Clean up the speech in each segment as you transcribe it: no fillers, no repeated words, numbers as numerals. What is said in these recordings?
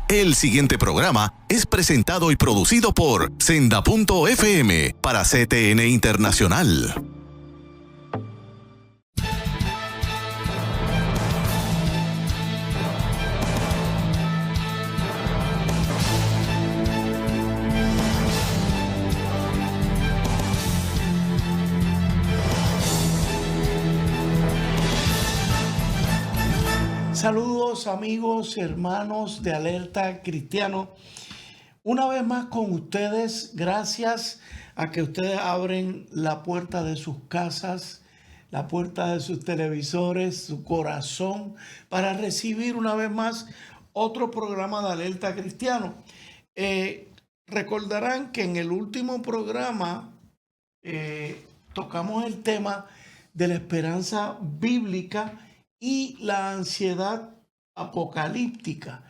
El siguiente programa es presentado y producido por Senda.fm para CTN Internacional. Saludos amigos, hermanos de Alerta Cristiano. Una vez más con ustedes, gracias a que ustedes abren la puerta de sus casas, la puerta de sus televisores, su corazón, para recibir una vez más otro programa de Alerta Cristiano. Recordarán que en el último programa tocamos el tema de la esperanza bíblica y la ansiedad apocalíptica.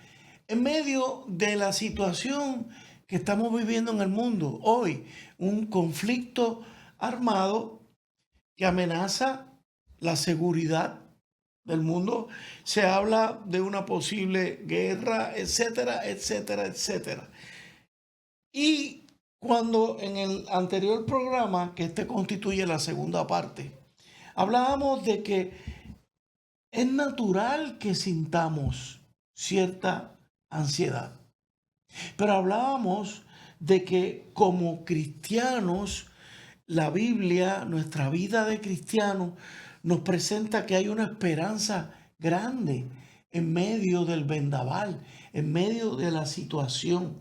En medio de la situación que estamos viviendo en el mundo hoy, un conflicto armado que amenaza la seguridad del mundo, se habla de una posible guerra, etcétera, etcétera, etcétera. Y cuando en el anterior programa, que este constituye la segunda parte, hablábamos de que es natural que sintamos cierta ansiedad. Pero hablábamos de que como cristianos, la Biblia, nuestra vida de cristianos, nos presenta que hay una esperanza grande en medio del vendaval, en medio de la situación.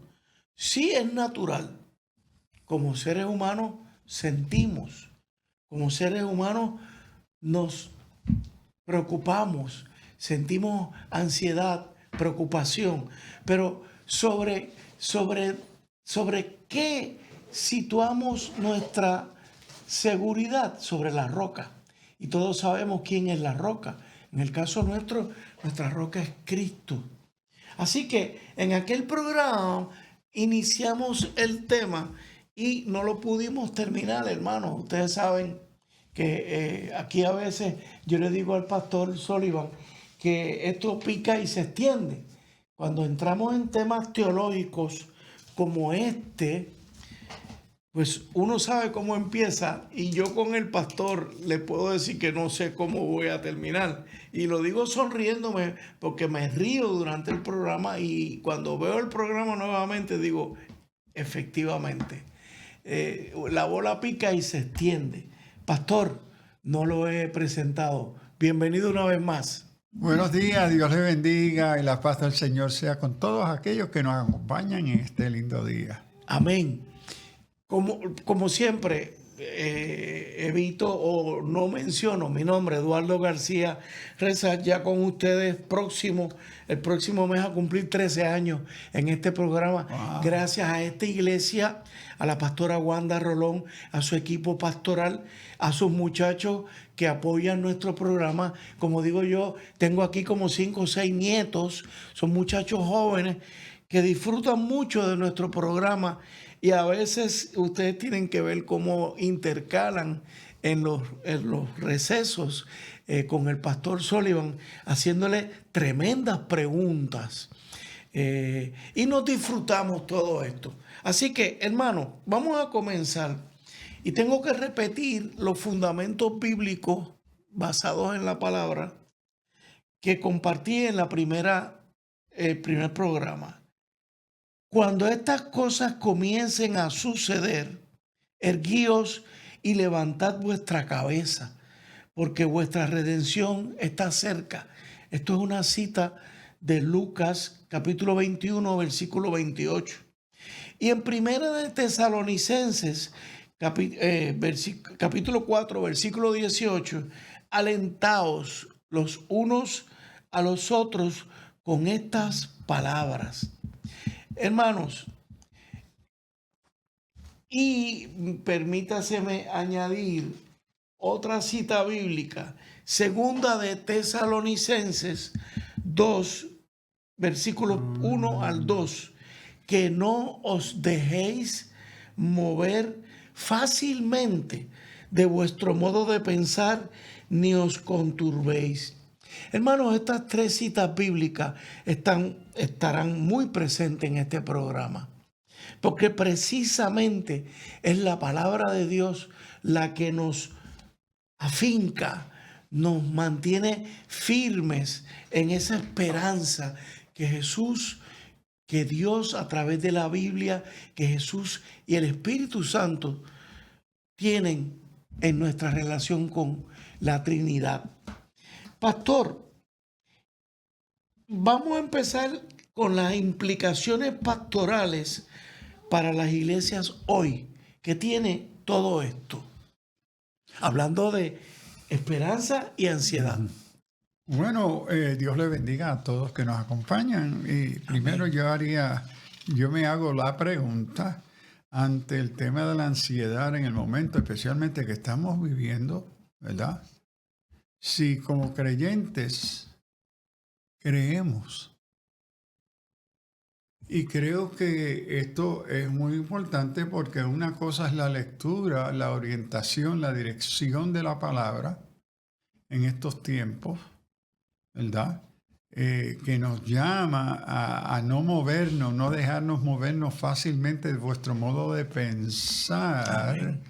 Sí es natural. Como seres humanos sentimos. Como seres humanos nos preocupamos, sentimos ansiedad, preocupación, pero sobre qué situamos nuestra seguridad, sobre la roca. Y todos sabemos quién es la roca. En el caso nuestro, nuestra roca es Cristo. Así que en aquel programa iniciamos el tema y no lo pudimos terminar, hermano. Ustedes saben que aquí a veces yo le digo al pastor Sullivan que esto pica y se extiende. Cuando entramos en temas teológicos como este, pues uno sabe cómo empieza y yo con el pastor le puedo decir que no sé cómo voy a terminar. Y lo digo sonriéndome porque me río durante el programa y cuando veo el programa nuevamente digo, efectivamente, la bola pica y se extiende. Pastor, no lo he presentado. Bienvenido una vez más. Buenos días, Dios le bendiga y la paz del Señor sea con todos aquellos que nos acompañan en este lindo día. Amén. Como siempre, evito o no menciono mi nombre, Eduardo García Reza, ya con ustedes el próximo mes a cumplir 13 años en este programa. Wow. Gracias a esta iglesia, a la pastora Wanda Rolón, a su equipo pastoral, a sus muchachos que apoyan nuestro programa. Como digo yo, tengo aquí como 5 o 6 nietos, son muchachos jóvenes que disfrutan mucho de nuestro programa. Y a veces ustedes tienen que ver cómo intercalan en los recesos con el pastor Sullivan, haciéndole tremendas preguntas. Y nos disfrutamos todo esto. Así que, hermano, vamos a comenzar. Y tengo que repetir los fundamentos bíblicos basados en la palabra que compartí en el primer programa. Cuando estas cosas comiencen a suceder, erguíos y levantad vuestra cabeza, porque vuestra redención está cerca. Esto es una cita de Lucas, capítulo 21, versículo 28. Y en Primera de Tesalonicenses, capítulo 4, versículo 18, alentaos los unos a los otros con estas palabras. Hermanos, y permítaseme añadir otra cita bíblica, Segunda de Tesalonicenses 2, versículos 1 al 2, que no os dejéis mover fácilmente de vuestro modo de pensar, ni os conturbéis. Hermanos, estas 3 citas bíblicas estarán muy presentes en este programa, porque precisamente es la palabra de Dios la que nos afinca, nos mantiene firmes en esa esperanza que Jesús, que Dios a través de la Biblia, que Jesús y el Espíritu Santo tienen en nuestra relación con la Trinidad. Pastor, vamos a empezar con las implicaciones pastorales para las iglesias hoy, que tiene todo esto. Hablando de esperanza y ansiedad. Bueno, Dios le bendiga a todos que nos acompañan. Y primero yo me hago la pregunta ante el tema de la ansiedad en el momento, especialmente que estamos viviendo, ¿verdad? Si como creyentes creemos. Y creo que esto es muy importante porque una cosa es la lectura, la orientación, la dirección de la palabra en estos tiempos, ¿verdad? Que nos llama a no movernos, no dejarnos movernos fácilmente de vuestro modo de pensar. Amén.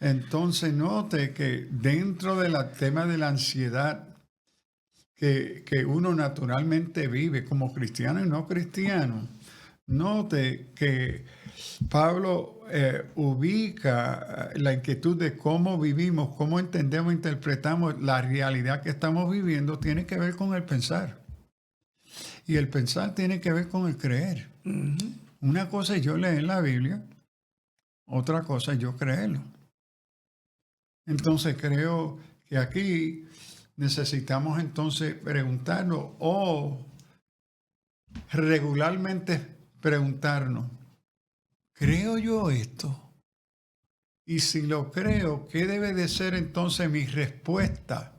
Entonces note que dentro del tema de la ansiedad que uno naturalmente vive como cristiano y no cristiano, note que Pablo ubica la inquietud de cómo vivimos, cómo entendemos, interpretamos la realidad que estamos viviendo, tiene que ver con el pensar. Y el pensar tiene que ver con el creer. Uh-huh. Una cosa es yo leer la Biblia, otra cosa es yo creerlo. Entonces creo que aquí necesitamos entonces preguntarnos o regularmente preguntarnos, ¿creo yo esto? Y si lo creo, ¿qué debe de ser entonces mi respuesta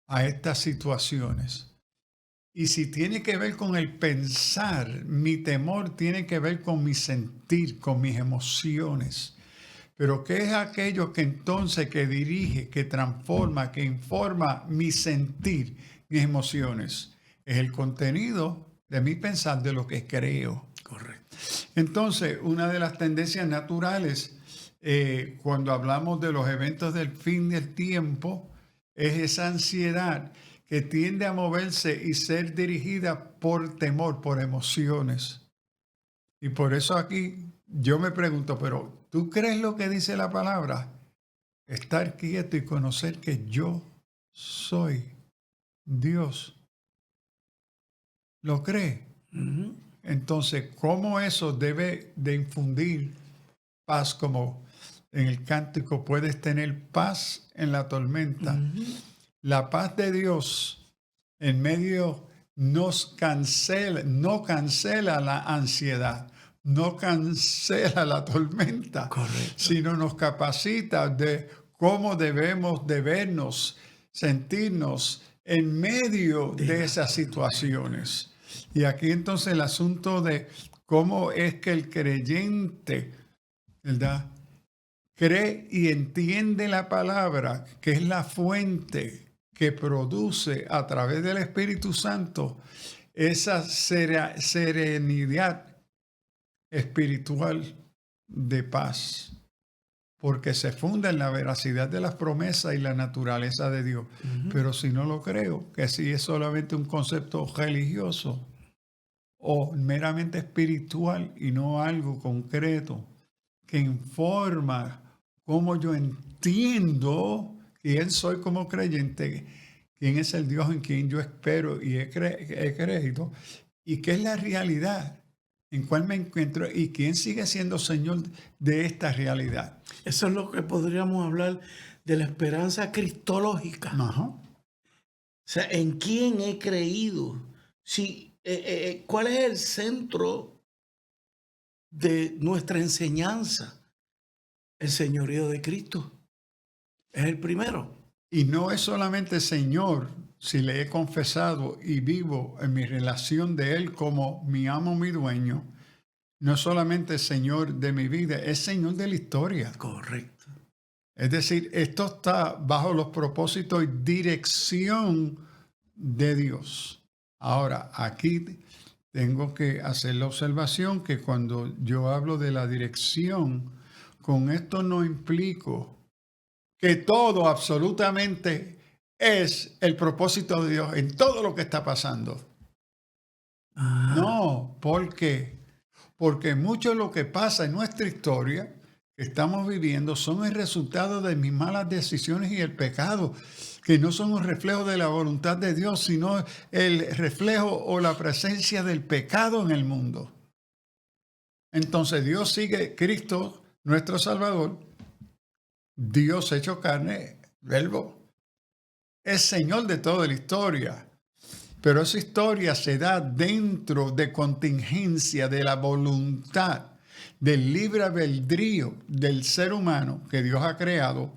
a estas situaciones? Y si tiene que ver con el pensar, mi temor tiene que ver con mi sentir, con mis emociones. Pero ¿qué es aquello que entonces que dirige, que transforma, que informa mi sentir, mis emociones? Es el contenido de mi pensar, de lo que creo. Correcto. Entonces, una de las tendencias naturales cuando hablamos de los eventos del fin del tiempo es esa ansiedad que tiende a moverse y ser dirigida por temor, por emociones. Y por eso aquí yo me pregunto, pero ¿tú crees lo que dice la palabra? Estar quieto y conocer que yo soy Dios. ¿Lo cree? Uh-huh. Entonces, ¿cómo eso debe de infundir paz? Como en el cántico, puedes tener paz en la tormenta. Uh-huh. La paz de Dios en medio no cancela la ansiedad, no cancela la tormenta. Correcto. Sino nos capacita de cómo debemos de vernos, sentirnos en medio de esas situaciones. Y aquí entonces el asunto de cómo es que el creyente, ¿verdad?, cree y entiende la palabra, que es la fuente que produce a través del Espíritu Santo esa serenidad espiritual de paz, porque se funda en la veracidad de las promesas y la naturaleza de Dios. Uh-huh. Pero si no lo creo, que si es solamente un concepto religioso o meramente espiritual y no algo concreto que informa cómo yo entiendo quién soy como creyente, quién es el Dios en quien yo espero y he creído, y qué es la realidad en cuál me encuentro y quién sigue siendo Señor de esta realidad. Eso es lo que podríamos hablar de la esperanza cristológica. Uh-huh. O sea, ¿en quién he creído? Sí, ¿cuál es el centro de nuestra enseñanza? El señorío de Cristo. Es el primero. Y no es solamente Señor si le he confesado y vivo en mi relación de Él como mi amo, mi dueño. No es solamente Señor de mi vida, es Señor de la historia. Correcto. Es decir, esto está bajo los propósitos y dirección de Dios. Ahora, aquí tengo que hacer la observación que cuando yo hablo de la dirección, con esto no implico que todo absolutamente es el propósito de Dios en todo lo que está pasando. No, ¿por qué? Porque mucho de lo que pasa en nuestra historia que estamos viviendo son el resultado de mis malas decisiones y el pecado, que no son un reflejo de la voluntad de Dios, sino el reflejo o la presencia del pecado en el mundo. Entonces Dios sigue, Cristo, nuestro Salvador, Dios hecho carne, verbo, es Señor de toda la historia. Pero esa historia se da dentro de contingencia de la voluntad, del libre albedrío del ser humano que Dios ha creado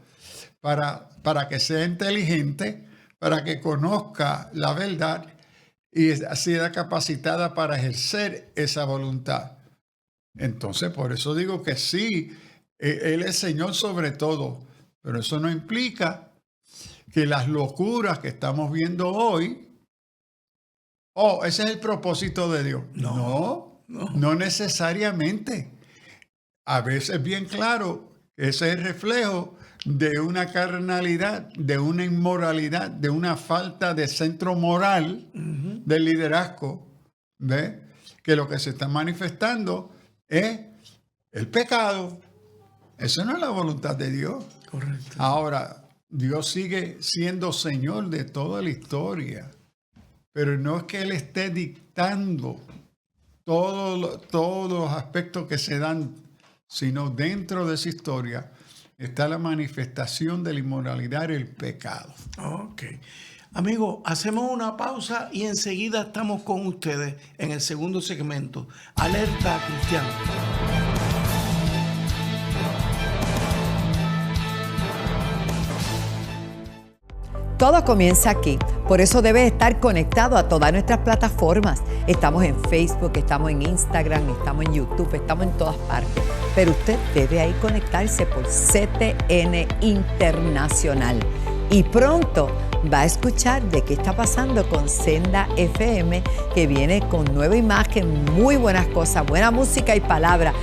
para que sea inteligente, para que conozca la verdad y sea capacitada para ejercer esa voluntad. Entonces, por eso digo que sí, Él es Señor sobre todo, pero eso no implica que las locuras que estamos viendo hoy, ese es el propósito de Dios. No necesariamente. A veces es bien claro que ese es el reflejo de una carnalidad, de una inmoralidad, de una falta de centro moral del liderazgo, ¿ves? Que lo que se está manifestando es el pecado. Eso no es la voluntad de Dios. Correcto. Ahora, Dios sigue siendo Señor de toda la historia, pero no es que Él esté dictando todos los aspectos que se dan, sino dentro de esa historia está la manifestación de la inmoralidad y el pecado. Ok. Amigos, hacemos una pausa y enseguida estamos con ustedes en el segundo segmento, Alerta Cristiano. Todo comienza aquí, por eso debes estar conectado a todas nuestras plataformas. Estamos en Facebook, estamos en Instagram, estamos en YouTube, estamos en todas partes. Pero usted debe ahí conectarse por CTN Internacional. Y pronto va a escuchar de qué está pasando con Senda FM, que viene con nueva imagen, muy buenas cosas, buena música y palabra.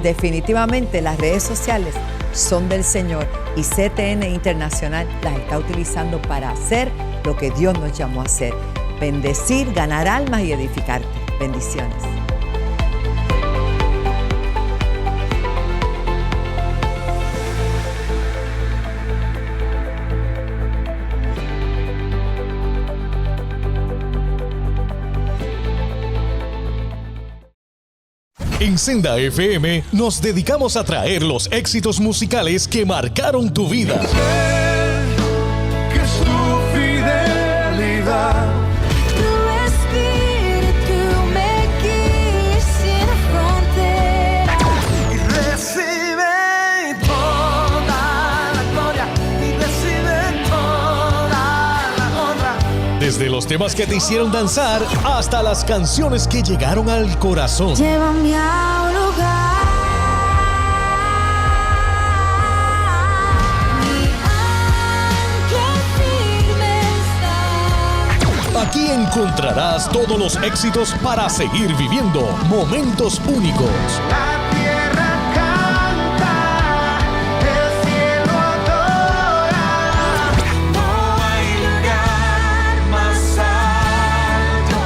Definitivamente las redes sociales son del Señor y CTN Internacional las está utilizando para hacer lo que Dios nos llamó a hacer: bendecir, ganar almas y edificarte. Bendiciones. En Senda FM nos dedicamos a traer los éxitos musicales que marcaron tu vida. Que su fidelidad, tu espíritu me guíe sin fronteras. Y recibe toda la gloria, y recibe toda la honra. Desde los temas que te hicieron danzar hasta las canciones que llegaron al corazón. Llévame a un lugar. Aquí encontrarás todos los éxitos para seguir viviendo momentos únicos. La tierra canta, el cielo adora. No hay lugar más alto,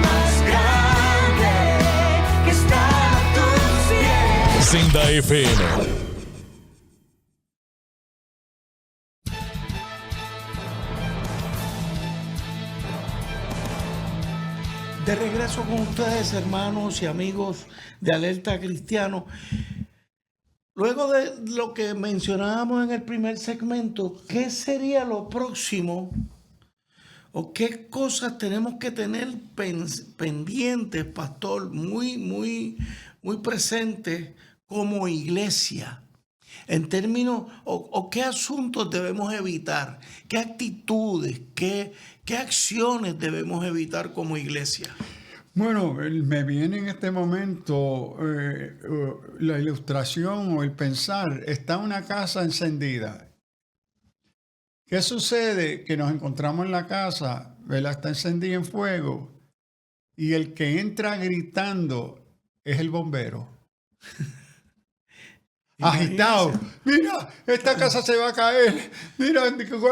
más grande que estar a tus pies. Senda FM. De regreso con ustedes, hermanos y amigos de Alerta Cristiano. Luego de lo que mencionábamos en el primer segmento, ¿qué sería lo próximo o qué cosas tenemos que tener pendientes, pastor, muy presentes como iglesia? En términos, o qué asuntos debemos evitar, qué actitudes, qué acciones debemos evitar como iglesia. Bueno, me viene en este momento la ilustración o el pensar. Está una casa encendida ¿Qué sucede? Que nos encontramos en la casa, ¿verdad? Está encendida en fuego y el que entra gritando es el bombero. Agitado. Mira, esta casa se va a caer. Mira,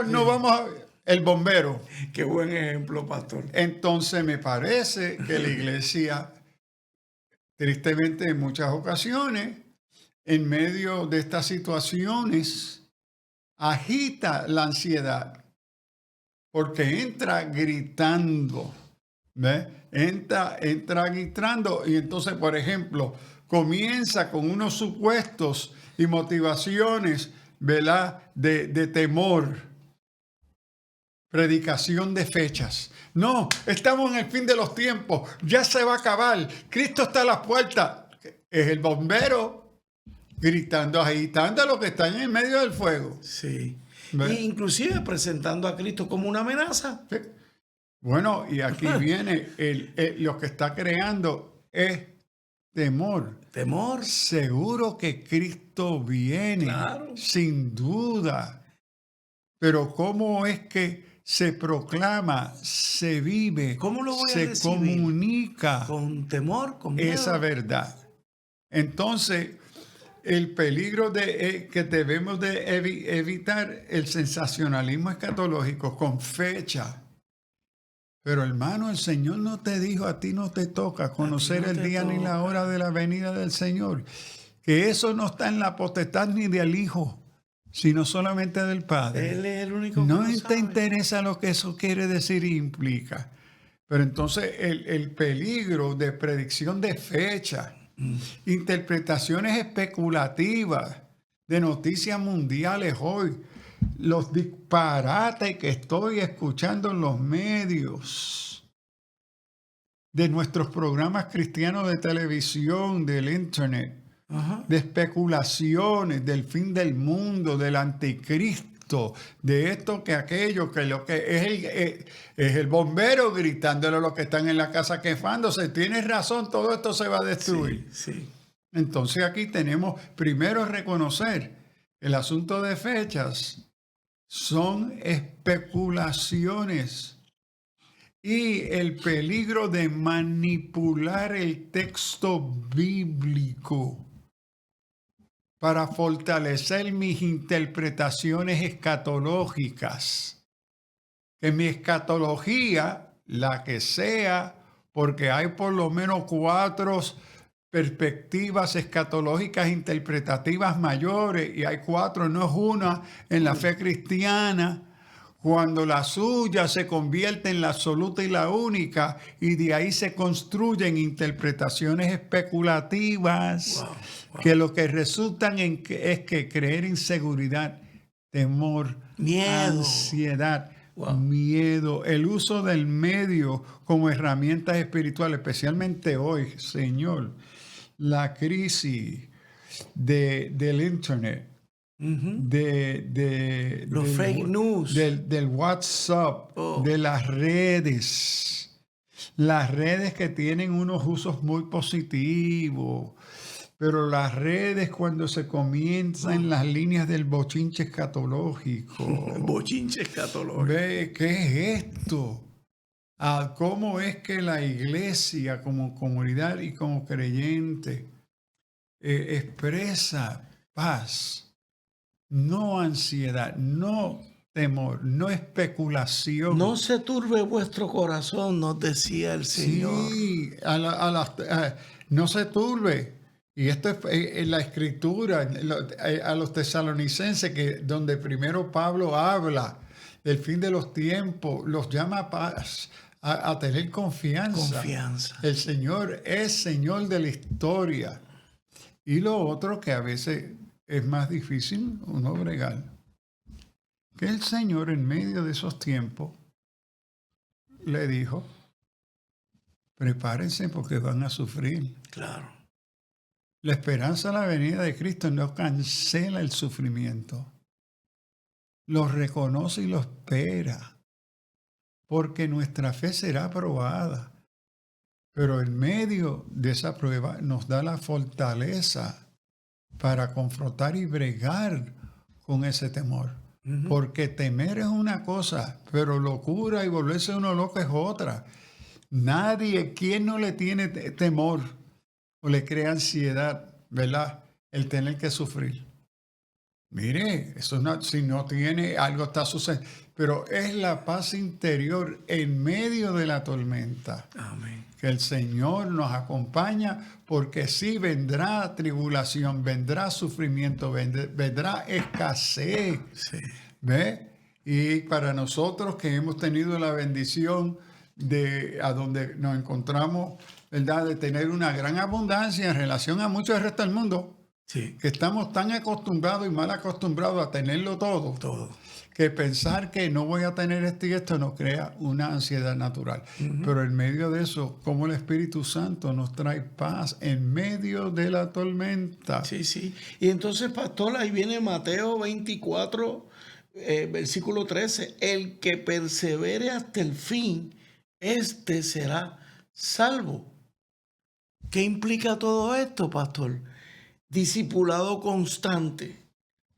no vamos a... El bombero. Qué buen ejemplo, pastor. Entonces me parece que la iglesia, tristemente en muchas ocasiones, en medio de estas situaciones, agita la ansiedad, porque entra gritando, ¿ves? Entra gritando y entonces, por ejemplo, comienza con unos supuestos y motivaciones, ¿verdad? De temor. Predicación de fechas. No, estamos en el fin de los tiempos. Ya se va a acabar. Cristo está a la puerta. Es el bombero gritando, agitando a los que están en medio del fuego. Sí. ¿Ves? E inclusive presentando a Cristo como una amenaza. Sí. Bueno, y aquí viene lo que está creando es temor. Temor. Seguro que Cristo viene, Claro. sin duda. Pero ¿cómo es que se proclama, se vive, ¿Cómo lo voy a se recibir? comunica Con temor, con miedo. esa verdad? Entonces, el peligro que debemos de evitar el sensacionalismo escatológico con fecha. Pero hermano, el Señor no te dijo, a ti no te toca conocer no el te día ni la toca. hora de la venida del Señor. Que eso no está en la potestad ni del Hijo, sino solamente del Padre. Él es el único que No lo te sabe. interesa lo que eso quiere decir e implica. Pero entonces el peligro de predicción de fecha, interpretaciones especulativas de noticias mundiales hoy, los disparates que estoy escuchando en los medios, de nuestros programas cristianos de televisión, del internet, Ajá. de especulaciones del fin del mundo, del anticristo, de esto que aquello, que lo que es el bombero gritándole a los que están en la casa quejándose. Tienes razón, todo esto se va a destruir. Sí. Entonces aquí tenemos primero reconocer el asunto de fechas. Son especulaciones y el peligro de manipular el texto bíblico para fortalecer mis interpretaciones escatológicas. Que mi escatología, la que sea, porque hay por lo menos 4 perspectivas escatológicas interpretativas mayores, y hay 4, no es una en la fe cristiana, cuando la suya se convierte en la absoluta y la única, y de ahí se construyen interpretaciones especulativas, que lo que resultan es que creer inseguridad, temor, Miedo. ansiedad, Wow. miedo, el uso del medio como herramientas espirituales, especialmente hoy, Señor, la crisis del internet, Los fake news. del WhatsApp, Oh. de las redes que tienen unos usos muy positivos, pero las redes cuando se comienzan las líneas del bochinche escatológico. Bochinche escatológico. Ve, ¿qué es esto? ¿Cómo es que la iglesia como comunidad y como creyente expresa paz, no ansiedad, no temor, no especulación? No se turbe vuestro corazón, nos decía el Señor. Sí, no se turbe. Y esto es en la escritura, a los tesalonicenses, donde primero Pablo habla del fin de los tiempos, los llama a paz, a tener confianza. Confianza. El Señor es Señor de la historia. Y lo otro que a veces es más difícil uno bregar, que el Señor en medio de esos tiempos le dijo, prepárense porque van a sufrir. Claro. La esperanza de la venida de Cristo no cancela el sufrimiento. Lo reconoce y lo espera. Porque nuestra fe será probada. Pero en medio de esa prueba nos da la fortaleza para confrontar y bregar con ese temor. Porque temer es una cosa, pero locura y volverse uno loco es otra. Nadie, ¿quién no le tiene temor o le crea ansiedad, verdad? El tener que sufrir. Mire, eso no, si no tiene, algo está sucediendo. Pero es la paz interior en medio de la tormenta. Amén. Que el Señor nos acompaña, porque sí vendrá tribulación, vendrá sufrimiento, vendrá escasez. Sí. ¿Ve? Y para nosotros que hemos tenido la bendición de a donde nos encontramos, ¿verdad? De tener una gran abundancia en relación a muchos del resto del mundo, Sí. que estamos tan acostumbrados y mal acostumbrados a tenerlo todo, Todo. que pensar que no voy a tener esto y esto nos crea una ansiedad natural. Pero en medio de eso, como el Espíritu Santo nos trae paz en medio de la tormenta. Sí, sí. Y entonces, pastor, ahí viene Mateo 24, versículo 13. El que persevere hasta el fin, este será salvo. ¿Qué implica todo esto, pastor? Discipulado constante,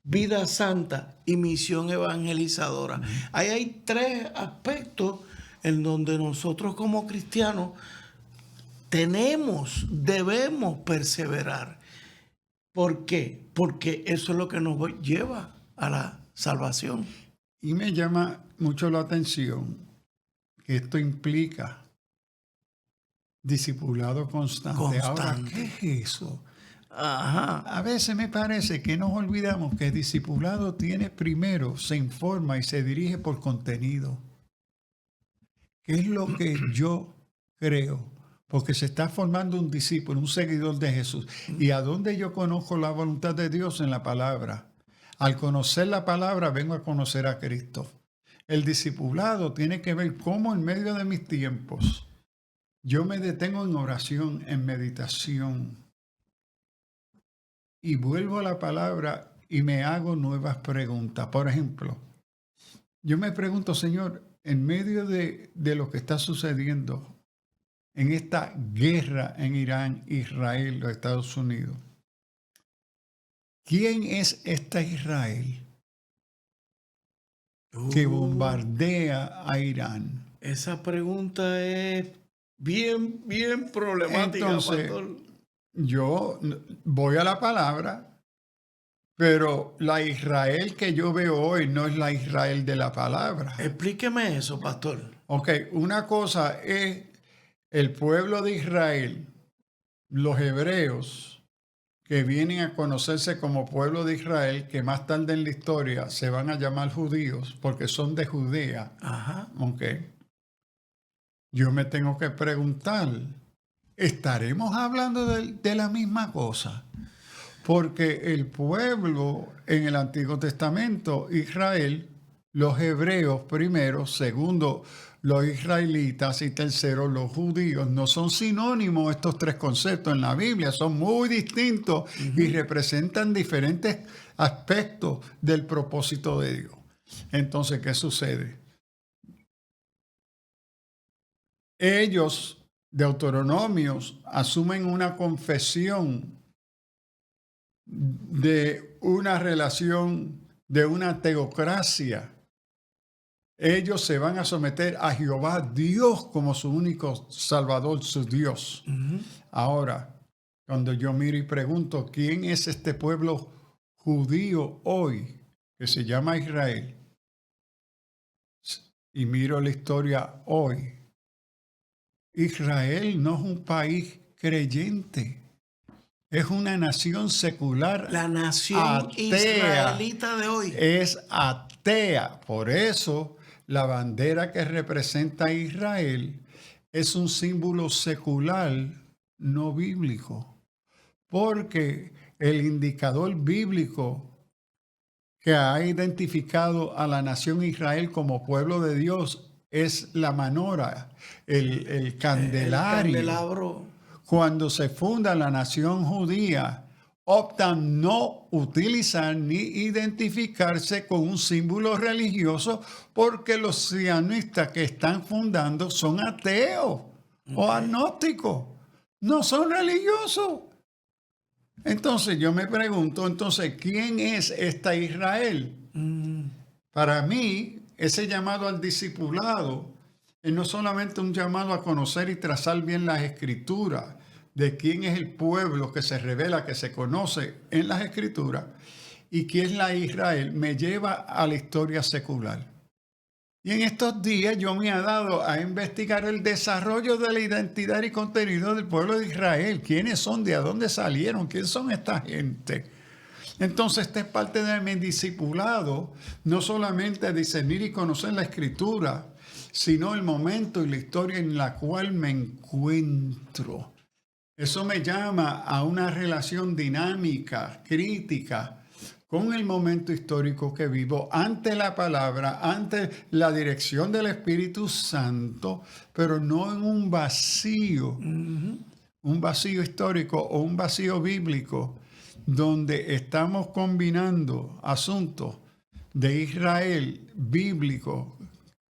vida santa y misión evangelizadora. Ahí hay tres aspectos en donde nosotros como cristianos debemos perseverar. ¿Por qué? Porque eso es lo que nos lleva a la salvación. Y me llama mucho la atención que esto implica discipulado constante. Ahora, ¿qué es eso? Ajá. A veces me parece que nos olvidamos que el discipulado tiene primero, se informa y se dirige por contenido. ¿Qué es lo que yo creo? Porque se está formando un discípulo, un seguidor de Jesús. ¿Y a dónde yo conozco la voluntad de Dios? En la palabra. Al conocer la palabra, vengo a conocer a Cristo. El discipulado tiene que ver cómo en medio de mis tiempos yo me detengo en oración, en meditación, y vuelvo a la palabra y me hago nuevas preguntas. Por ejemplo, yo me pregunto, Señor, en medio de lo que está sucediendo en esta guerra en Irán, Israel, los Estados Unidos, ¿quién es esta Israel que bombardea a Irán? Esa pregunta es bien problemática, Entonces, pastor. yo voy a la palabra, pero la Israel que yo veo hoy no es la Israel de la palabra. Explíqueme eso, pastor. Ok, una cosa es el pueblo de Israel, los hebreos, que vienen a conocerse como pueblo de Israel, que más tarde en la historia se van a llamar judíos, porque son de Judea. Ajá. Ok. Yo me tengo que preguntar, ¿estaremos hablando de la misma cosa? Porque el pueblo en el Antiguo Testamento, Israel, los hebreos primero, segundo, los israelitas y tercero, los judíos, no son sinónimos estos tres conceptos en la Biblia, son muy distintos y representan diferentes aspectos del propósito de Dios. Entonces, ¿qué sucede? Ellos, deuteronomios, asumen una confesión de una relación, de una teocracia. Ellos se van a someter a Jehová Dios como su único Salvador, su Dios. Ahora, cuando yo miro y pregunto, ¿quién es este pueblo judío hoy que se llama Israel? Y miro la historia hoy. Israel no es un país creyente, es una nación secular. La nación atea. israelita de hoy. Es atea. Por eso la bandera que representa a Israel es un símbolo secular, no bíblico. Porque el indicador bíblico que ha identificado a la nación Israel como pueblo de Dios es la manora, el candelario. El candelabro. Cuando se funda la nación judía, optan no utilizar ni identificarse con un símbolo religioso porque los sionistas que están fundando son ateos o agnósticos, no son religiosos. Entonces yo me pregunto, ¿quién es esta Israel? Para mí, ese llamado al discipulado es no solamente un llamado a conocer y trazar bien las escrituras, de quién es el pueblo que se revela, que se conoce en las escrituras, y quién es la Israel, me lleva a la historia secular. Y en estos días yo me he dado a investigar el desarrollo de la identidad y contenido del pueblo de Israel. ¿Quiénes son? ¿De dónde salieron? ¿Quién son esta gente? Entonces, esta es parte de mi discipulado, no solamente discernir y conocer la escritura, sino el momento y la historia en la cual me encuentro. Eso me llama a una relación dinámica, crítica, con el momento histórico que vivo, ante la palabra, ante la dirección del Espíritu Santo, pero no en un vacío histórico o un vacío bíblico, donde estamos combinando asuntos de Israel bíblico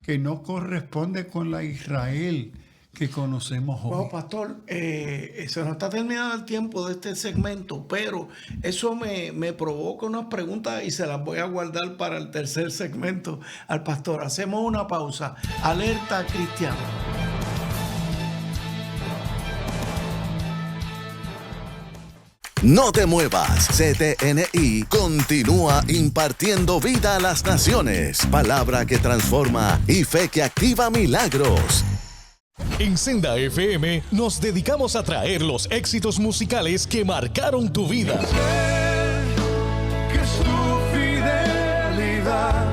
que no corresponde con la Israel que conocemos hoy. Bueno, pastor, se nos está terminando el tiempo de este segmento, pero eso me provoca unas preguntas y se las voy a guardar para el tercer segmento al pastor. Hacemos una pausa. Alerta cristiana. No te muevas, CTNI continúa impartiendo vida a las naciones, palabra que transforma y fe que activa milagros. En Senda FM nos dedicamos a traer los éxitos musicales que marcaron tu vida. Que su fidelidad,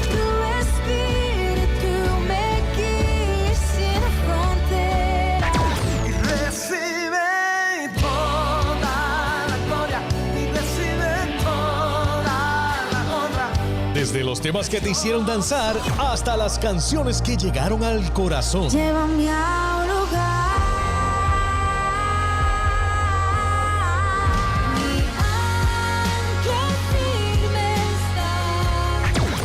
Tu espíritu me guía sin fronteras. y recibe toda la gloria, y recibe toda la honra. Desde los temas que te hicieron danzar hasta las canciones que llegaron al corazón. Llévame a un lugar. Mi ancla firme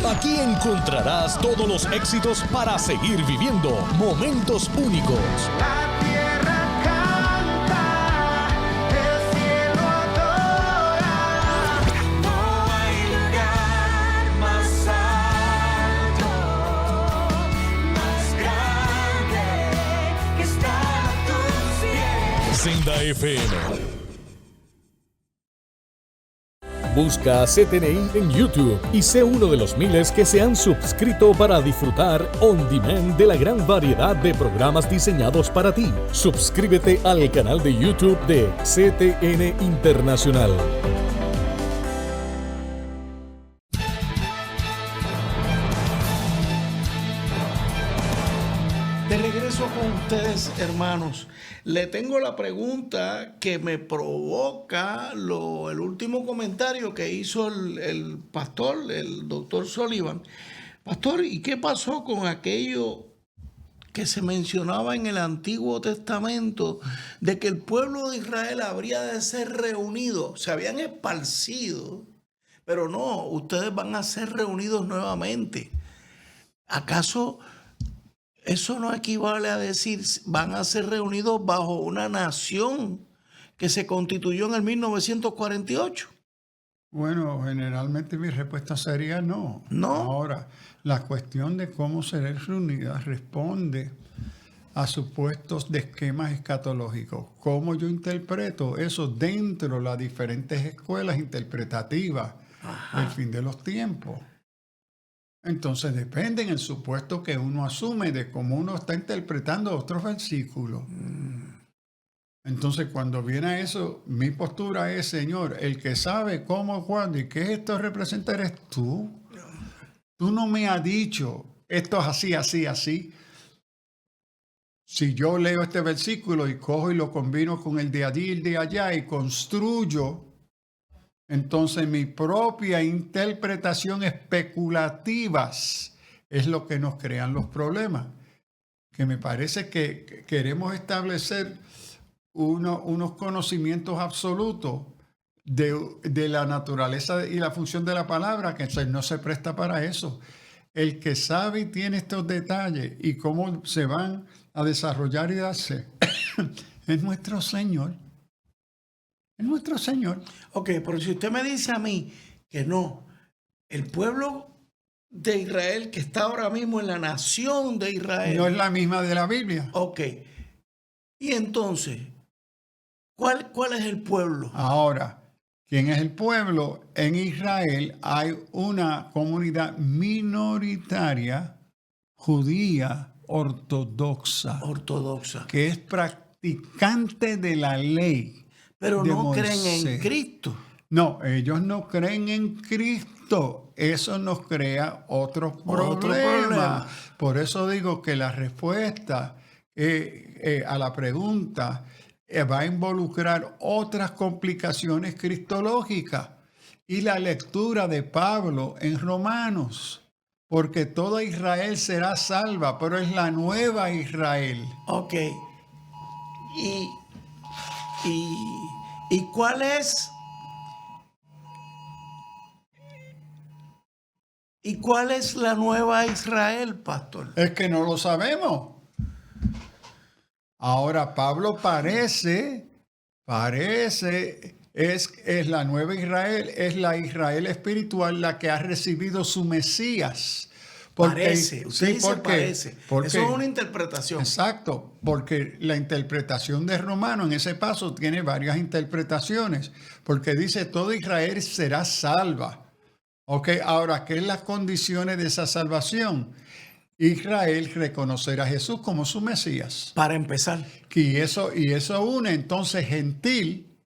está. Aquí encontrarás todos los éxitos para seguir viviendo momentos únicos. La tierra canta, el cielo adora. No hay lugar más alto, más grande que estar a tus pies. Senda FM. Busca CTNI en YouTube y sé uno de los miles que se han suscrito para disfrutar on demand de la gran variedad de programas diseñados para ti. Suscríbete al canal de YouTube de CTN Internacional. De regreso con ustedes, hermanos. Le tengo la pregunta que me provoca el último comentario que hizo el pastor, el doctor Sullivan. Pastor, ¿y qué pasó con aquello que se mencionaba en el Antiguo Testamento de que el pueblo de Israel habría de ser reunido? Se habían esparcido, pero no, ustedes van a ser reunidos nuevamente. ¿Acaso eso no equivale a decir van a ser reunidos bajo una nación que se constituyó en el 1948? Bueno, generalmente mi respuesta sería no. No. Ahora, la cuestión de cómo ser reunida responde a supuestos de esquemas escatológicos. ¿Cómo yo interpreto eso dentro de las diferentes escuelas interpretativas del fin de los tiempos? Entonces depende en el supuesto que uno asume de cómo uno está interpretando otros versículos. Entonces cuando viene a eso, mi postura es, Señor, el que sabe cómo, cuándo y qué esto representa eres tú. Tú no me has dicho, esto es así, así, así. Si yo leo este versículo y cojo y lo combino con el de allí y el de allá y construyo, entonces mi propia interpretación especulativas es lo que nos crean los problemas. Que me parece que queremos establecer unos conocimientos absolutos de la naturaleza y la función de la palabra, que no se presta para eso. El que sabe y tiene estos detalles y cómo se van a desarrollar y darse es nuestro Señor. Es nuestro Señor. Ok, pero si usted me dice a mí que no, el pueblo de Israel que está ahora mismo en la nación de Israel. No es la misma de la Biblia. Ok. Y entonces, ¿cuál es el pueblo? Ahora, ¿quién es el pueblo? En Israel hay una comunidad minoritaria judía ortodoxa Ortodoxa. que es practicante de la ley. Pero de no creen en Moisés. Cristo. No, ellos no creen en Cristo. Eso nos crea otros Otro problemas. problema. Por eso digo que la respuesta a la pregunta va a involucrar otras complicaciones cristológicas y la lectura de Pablo en Romanos, porque toda Israel será salva, pero es la nueva Israel. Ok. ¿Y cuál es? ¿Y cuál es la nueva Israel, pastor? Es que no lo sabemos. Ahora Pablo parece, es la nueva Israel, es la Israel espiritual la que ha recibido su Mesías. Parece, usted sí, dice ¿por qué? parece. Porque- Eso es una interpretación. Exacto, porque la interpretación de Romano en ese paso tiene varias interpretaciones, porque dice todo Israel será salva. Ok, ahora, ¿qué es las condiciones de esa salvación? Israel reconocer a Jesús como su Mesías. Para empezar. Y eso une entonces gentil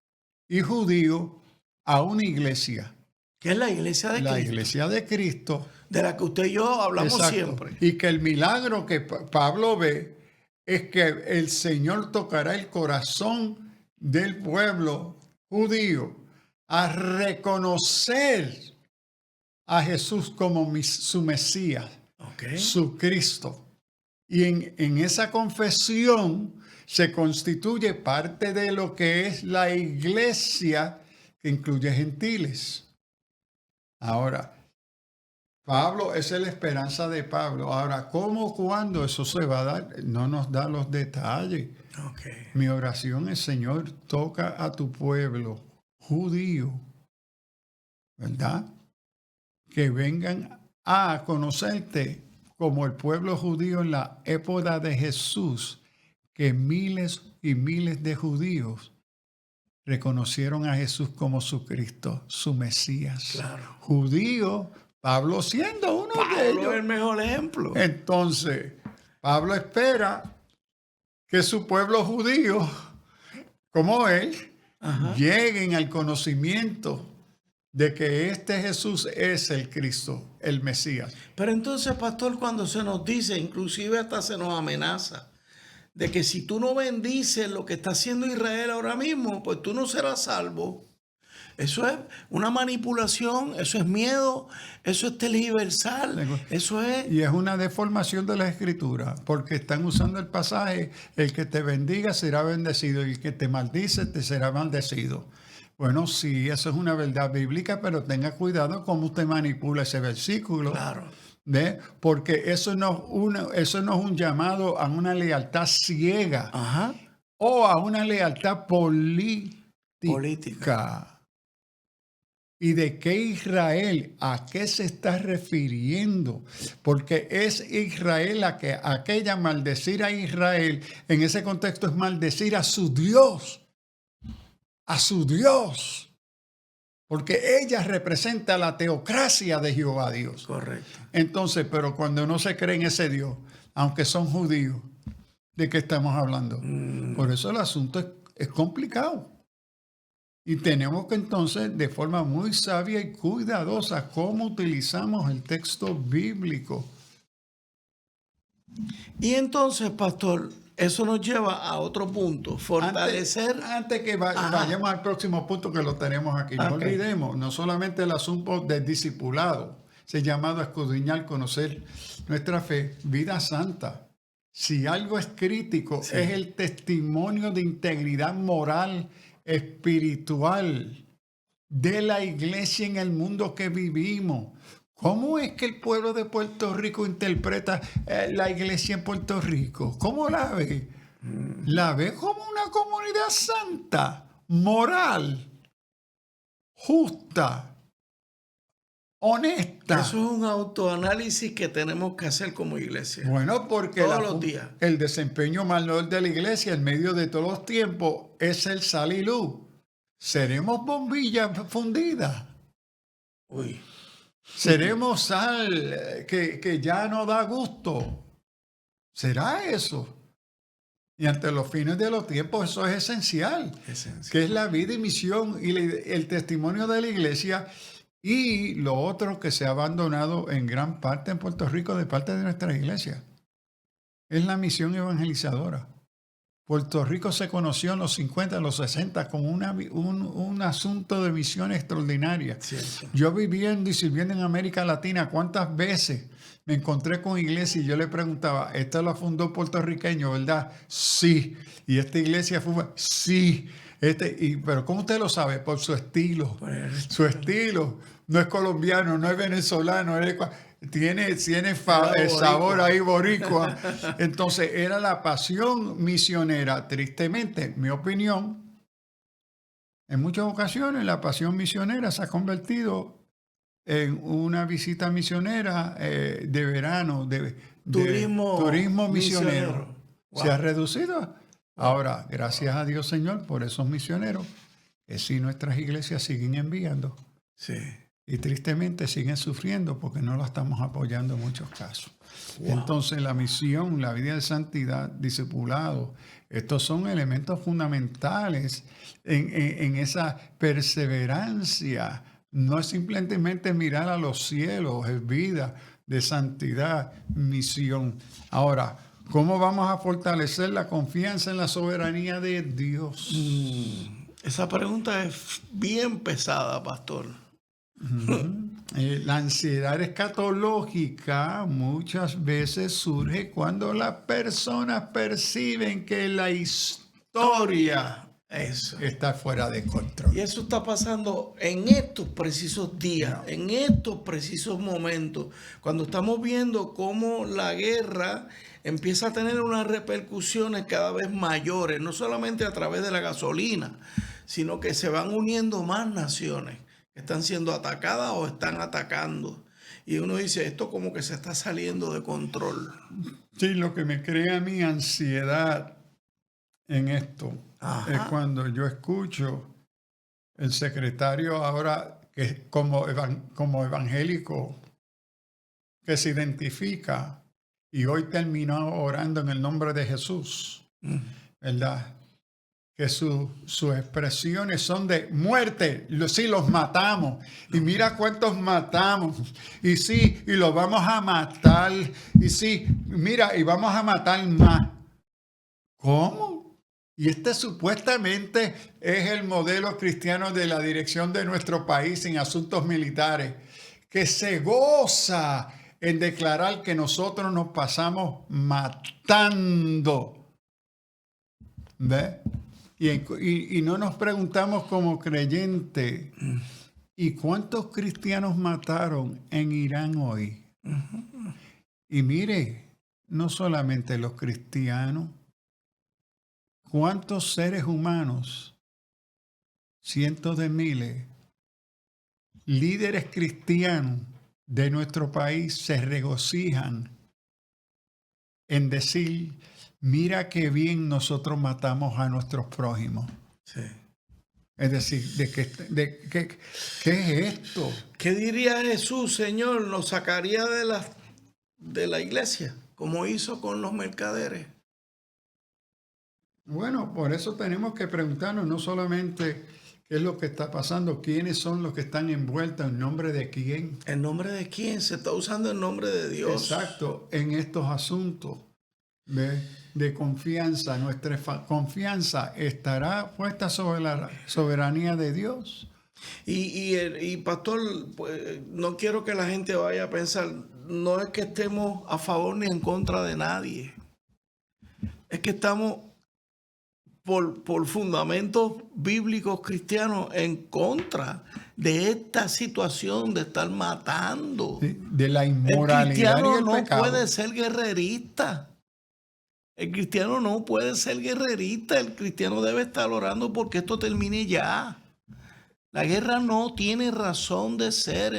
y judío a una iglesia, Que es la iglesia de la Cristo. iglesia de Cristo. De la que usted y yo hablamos Exacto. siempre. Y que el milagro que Pablo ve es que el Señor tocará el corazón del pueblo judío a reconocer a Jesús como su Mesías, Ok. su Cristo. Y en esa confesión se constituye parte de lo que es la iglesia que incluye gentiles. Ahora, Pablo, esa es la esperanza de Pablo. Ahora, ¿cómo, cuándo eso se va a dar? No nos da los detalles. Ok. Mi oración es, Señor, toca a tu pueblo judío, ¿verdad? Que vengan a conocerte como el pueblo judío en la época de Jesús, que miles y miles de judíos reconocieron a Jesús como su Cristo, su Mesías. Claro. Judío, Pablo siendo uno de Pablo es ellos. el mejor ejemplo. Entonces, Pablo espera que su pueblo judío, como él, lleguen al conocimiento de que este Jesús es el Cristo, el Mesías. Pero entonces, pastor, cuando se nos dice, inclusive hasta se nos amenaza, de que si tú no bendices lo que está haciendo Israel ahora mismo, pues tú no serás salvo. Eso es una manipulación, eso es miedo, eso es tergiversal, eso es... Y es una deformación de la Escritura, porque están usando el pasaje, el que te bendiga será bendecido y el que te maldice te será maldecido. Bueno, sí, eso es una verdad bíblica, pero tenga cuidado cómo usted manipula ese versículo. Claro. ¿Ve? Porque eso no es un llamado a una lealtad ciega Ajá. o a una lealtad política. ¿Y de qué Israel? ¿A qué se está refiriendo? Porque es Israel aquella maldecir a Israel, en ese contexto es maldecir a su Dios. A su Dios. Porque ella representa la teocracia de Jehová Dios. Correcto. Entonces, pero cuando no se cree en ese Dios, aunque son judíos, ¿de qué estamos hablando? Por eso el asunto es complicado. Y tenemos que entonces, de forma muy sabia y cuidadosa, cómo utilizamos el texto bíblico. Y entonces, pastor, eso nos lleva a otro punto, fortalecer... Antes que vayamos al próximo punto que lo tenemos aquí, no olvidemos, no solamente el asunto del discipulado, se llamado a escudriñar, conocer nuestra fe, vida santa. Si algo es crítico, es el testimonio de integridad moral, espiritual de la iglesia en el mundo que vivimos. ¿Cómo es que el pueblo de Puerto Rico interpreta la iglesia en Puerto Rico? ¿Cómo la ve? La ve como una comunidad santa, moral, justa, honesta. Eso es un autoanálisis que tenemos que hacer como iglesia. Bueno, porque Todos los días. el desempeño mayor de la iglesia en medio de todos los tiempos es el sal y luz. Seremos bombillas fundidas. Uy. Seremos sal que ya no da gusto. ¿Será eso? Y ante los fines de los tiempos eso es esencial. Que es la vida y misión y el testimonio de la iglesia. Y lo otro que se ha abandonado en gran parte en Puerto Rico de parte de nuestra iglesia es la misión evangelizadora. Puerto Rico se conoció en los 50, en los 60 como un asunto de misión extraordinaria. Cierto. Yo viviendo y sirviendo en América Latina, ¿cuántas veces me encontré con iglesia y yo le preguntaba, ¿esta la fundó puertorriqueño, verdad? Sí. ¿Y esta iglesia fue? Sí. Pero ¿cómo usted lo sabe? Por su estilo. Su estilo. No es colombiano, no es venezolano, tiene sabor ahí boricua. Entonces era la pasión misionera. Tristemente, mi opinión, en muchas ocasiones la pasión misionera se ha convertido en una visita misionera de verano, de turismo misionero. Wow. Se ha reducido. Ahora, gracias a Dios, Señor, por esos misioneros que sí nuestras iglesias siguen enviando. Sí. Y tristemente siguen sufriendo porque no lo estamos apoyando en muchos casos. Wow. Entonces la misión, la vida de santidad, discipulado, estos son elementos fundamentales en esa perseverancia. No es simplemente mirar a los cielos, es vida de santidad, misión. Ahora, ¿cómo vamos a fortalecer la confianza en la soberanía de Dios? Esa pregunta es bien pesada, pastor. La ansiedad escatológica muchas veces surge cuando las personas perciben que la historia está fuera de control. Y eso está pasando en estos precisos días, en estos precisos momentos, cuando estamos viendo cómo la guerra empieza a tener unas repercusiones cada vez mayores, no solamente a través de la gasolina, sino que se van uniendo más naciones que están siendo atacadas o están atacando. Y uno dice, esto como que se está saliendo de control. Sí, lo que me crea mi ansiedad en esto es cuando yo escucho el secretario ahora que como evangélico que se identifica y hoy terminó orando en el nombre de Jesús, ¿verdad? Que sus expresiones son de muerte. Sí, los matamos. Y mira cuántos matamos. Y sí, y los vamos a matar. Y sí, mira, y vamos a matar más. ¿Cómo? Y este supuestamente es el modelo cristiano de la dirección de nuestro país en asuntos militares, que se goza en declarar que nosotros nos pasamos matando. ¿Ves? Y no nos preguntamos como creyentes, ¿y cuántos cristianos mataron en Irán hoy? Y mire, no solamente los cristianos, ¿cuántos seres humanos, cientos de miles, líderes cristianos de nuestro país se regocijan en decir, mira qué bien nosotros matamos a nuestros prójimos? Sí. Es decir, ¿qué es esto? ¿Qué diría Jesús, Señor? ¿Nos sacaría de la iglesia, como hizo con los mercaderes? Bueno, por eso tenemos que preguntarnos no solamente qué es lo que está pasando, quiénes son los que están envueltos, en nombre de quién. ¿En nombre de quién? Se está usando el nombre de Dios. Exacto, en estos asuntos de confianza. Nuestra confianza estará puesta sobre la soberanía de Dios. Y pastor, pues, no quiero que la gente vaya a pensar, no es que estemos a favor ni en contra de nadie. Es que estamos por fundamentos bíblicos cristianos en contra de esta situación de estar matando. De la El inmoralidad cristiano y el no pecado. puede ser guerrerista. El cristiano no puede ser guerrerista. El cristiano debe estar orando porque esto termine ya. La guerra no tiene razón de ser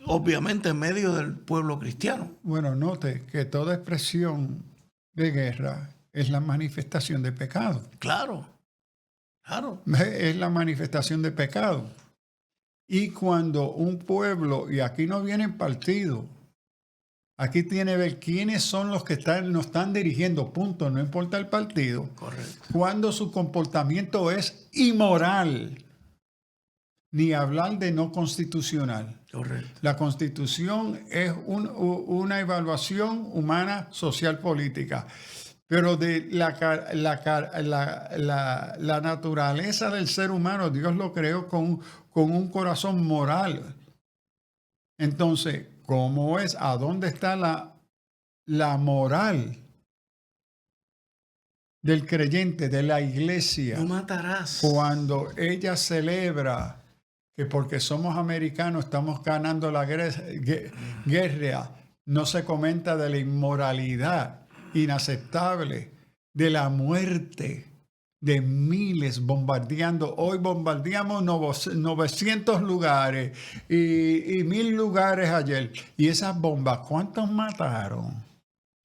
obviamente en medio del pueblo cristiano. Bueno, note que toda expresión de guerra es la manifestación de pecado. Claro. Es la manifestación de pecado. Y cuando un pueblo, y aquí no vienen partidos, aquí tiene que ver quiénes son los que nos están dirigiendo, punto, no importa el partido. Correcto. Cuando su comportamiento es inmoral, ni hablar de no constitucional. Correcto. La Constitución es una evaluación humana, social, política. Pero de la naturaleza del ser humano, Dios lo creó con un corazón moral. Entonces, ¿cómo es? ¿A dónde está la moral del creyente, de la iglesia? No matarás. Cuando ella celebra que porque somos americanos estamos ganando la guerra, no se comenta de la inmoralidad inaceptable, de la muerte de miles bombardeando. Hoy bombardeamos 900 lugares y 1000 lugares ayer. Y esas bombas, ¿cuántos mataron?